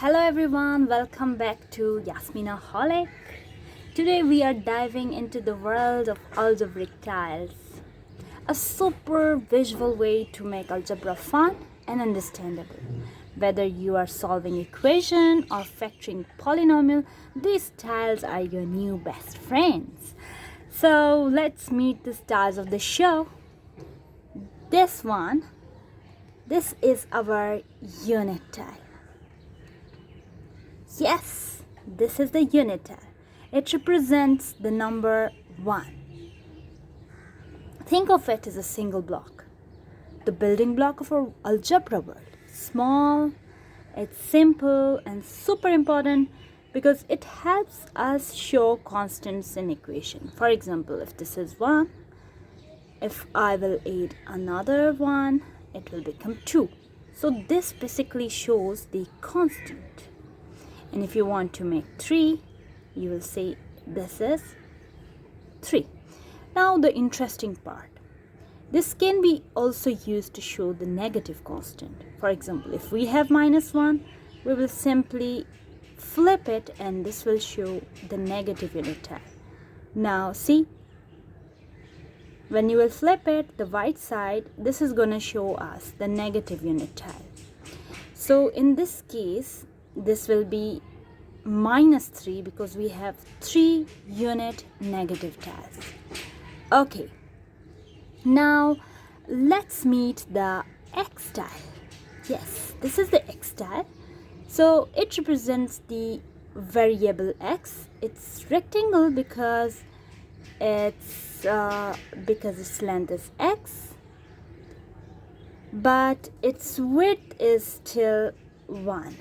Hello everyone, welcome back to Yasmina Holic. Today we are diving into the world of algebraic tiles, a super visual way to make algebra fun and understandable. Whether you are solving equation or factoring polynomial, these tiles are your new best friends. So let's meet the stars of the show. This is our unit tile. Yes, this is the unit tile. It represents the number 1. Think of it as a single block, the building block of our algebra world. Small, it's simple and super important because it helps us show constants in equation. For example, if this is 1, if I will add another 1, it will become 2. So this basically shows the constant. And if you want to make 3, you will say this is 3. Now the interesting part. This can be also used to show the negative constant. For example, if we have -1, we will simply flip it and this will show the negative unit tile. Now see, when you will flip it, the right side, this is going to show us the negative unit tile. So in this case, this will be -3 because we have 3 unit negative tiles. Okay, now let's meet the X tile. Yes, this is the X tile. So it represents the variable X. It's rectangle because its length is X, but its width is still 1,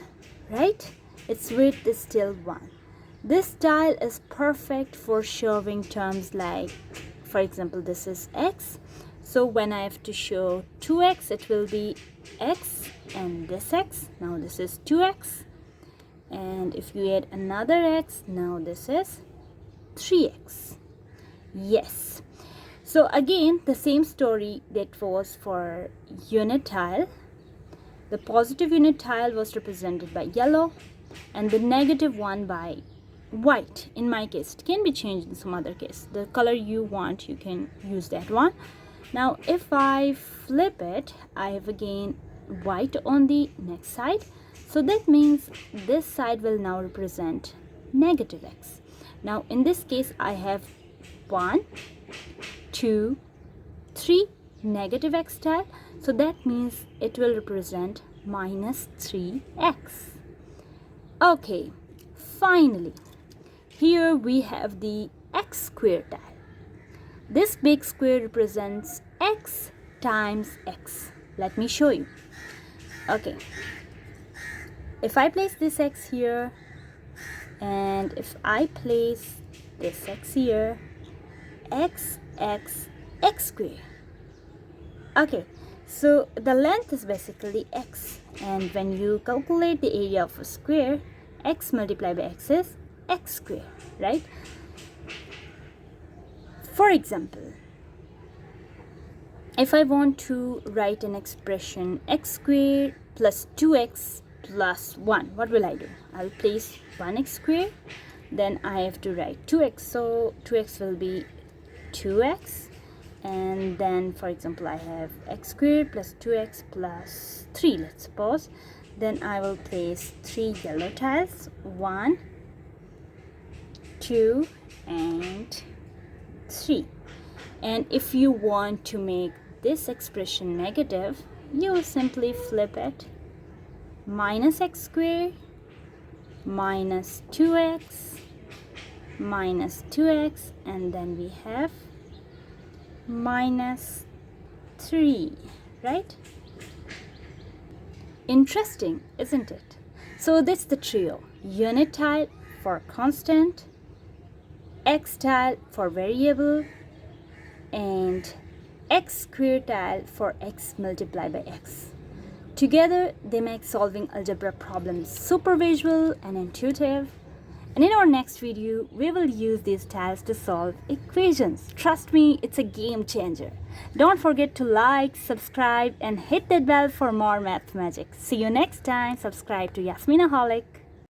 right? Its width is still 1. This tile is perfect for showing terms like, for example, this is X. So when I have to show 2X, it will be X and this X. Now this is 2X. And if you add another X, now this is 3X. Yes. So again, the same story that was for unit tile. The positive unit tile was represented by yellow and the negative one by white. In my case, it can be changed in some other case. The color you want, you can use that one. Now if I flip it, I have again white on the next side. So that means this side will now represent negative X. Now in this case, I have 1, 2, 3 negative X tile. So that means it will represent -3X. Okay, finally, here we have the X square tile. This big square represents X times X. Let me show you. Okay, if I place this X here and if I place this X here, X square. Okay, so the length is basically X, and when you calculate the area of a square, X multiplied by X is X square, right? For example, if I want to write an expression X square plus 2X plus 1, what will I do? I'll place 1X square, then I have to write 2X, so 2X will be 2X, and then for example I have X squared plus 2X plus 3, let's suppose. Then I will place 3 yellow tiles, 1, 2 and 3. And if you want to make this expression negative, you will simply flip it, -X squared minus 2X minus 2X, and then we have -3, right? Interesting, isn't it? So that's the trio: unit tile for constant, X tile for variable, and X square tile for X multiplied by X. Together, they make solving algebra problems super visual and intuitive. And in our next video, we will use these tiles to solve equations. Trust me, it's a game changer. Don't forget to like, subscribe, and hit that bell for more math magic. See you next time. Subscribe to Yasminaholic.